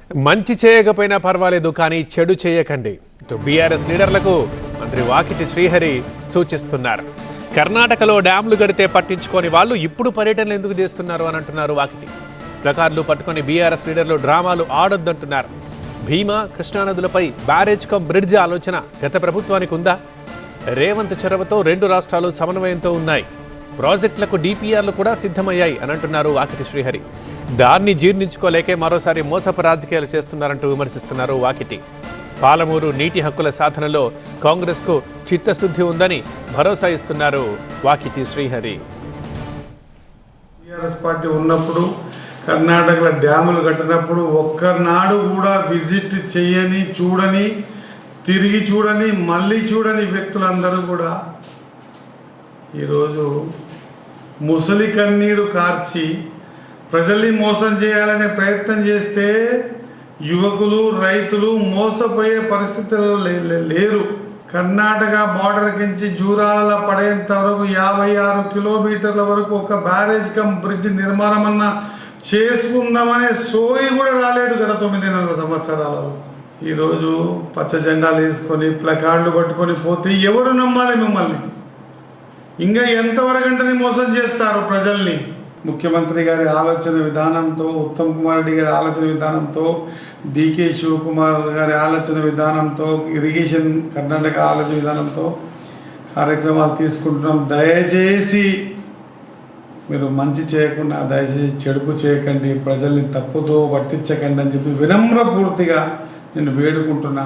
మంచి చేయకపోయినా పర్వాలేదు కానీ చెడు చేయకండి. ఇటు బీఆర్ఎస్ లీడర్లకు మంత్రి వాకిటి శ్రీహరి సూచిస్తున్నారు. కర్ణాటకలో డ్యాంలు గడితే పట్టించుకొని వాళ్ళు ఇప్పుడు పర్యటనలు ఎందుకు చేస్తున్నారు అని అంటున్నారు వాకిటి. ప్లకార్డులు పట్టుకొని బీఆర్ఎస్ లీడర్లు డ్రామాలు ఆడొద్దంటున్నారు. భీమా కృష్ణానదులపై బ్యారేజ్ కమ్ బ్రిడ్జ్ ఆలోచన గత ప్రభుత్వానికి ఉందా? రేవంత్ చొరవతో రెండు రాష్ట్రాలు సమన్వయంతో ఉన్నాయి. ప్రాజెక్టులకు డిపిఆర్లు కూడా సిద్ధమయ్యాయి అని అంటున్నారు వాకిటి శ్రీహరి. దాన్ని జీర్ణించుకోలేకే మరోసారి మోసపు రాజకీయాలు చేస్తున్నారంటూ విమర్శిస్తున్నారు వాకిటి. పాలమూరు నీటి హక్కుల సాధనలో కాంగ్రెస్కు చిత్తశుద్ధి ఉందని భరోసా ఇస్తున్నారు వాకిటి శ్రీహరి. టీఆర్ఎస్ పార్టీ ఉన్నప్పుడు కర్ణాటకలో డ్యాములు కట్టినప్పుడు ఒక్కనాడు కూడా విజిట్ చేయని, చూడని, తిరిగి చూడని, మళ్ళీ చూడని వ్యక్తులందరూ కూడా ఈరోజు ముసలి కన్నీరు కార్చి ప్రజల్ని మోసం చేయాలనే ప్రయత్నం చేస్తే యువకులు, రైతులు మోసపోయే పరిస్థితుల్లో లేరు. కర్ణాటక బార్డర్ కించి జూరాలలో పడేంత వరకు 56 కిలోమీటర్ల వరకు ఒక బ్యారేజ్ కమ్ బ్రిడ్జ్ నిర్మాణం అన్న చేసుకుందామనే సోయి కూడా రాలేదు గత 9 సంవత్సరాలలో. ఈరోజు పచ్చ జెండాలు వేసుకొని ప్లకార్డులు పట్టుకొని పోతే ఎవరు నమ్మాలి మిమ్మల్ని? ఇంకా ఎంతవరకంటని మోసం చేస్తారు ప్రజల్ని? ముఖ్యమంత్రి గారి ఆలోచన విధానంతో, ఉత్తమ్ కుమార్ రెడ్డి గారి ఆలోచన విధానంతో, డికే శివకుమార్ గారి ఆలోచన విధానంతో, ఇరిగేషన్ కర్ణాటక ఆలోచన విధానంతో కార్యక్రమాలు తీసుకుంటున్నాం. దయచేసి మీరు మంచి చేయకుండా దయచేసి చెడుపు చేయకండి, ప్రజల్ని తప్పుతో పట్టించకండి అని చెప్పి వినమ్రపూర్తిగా నేను వేడుకుంటున్నా.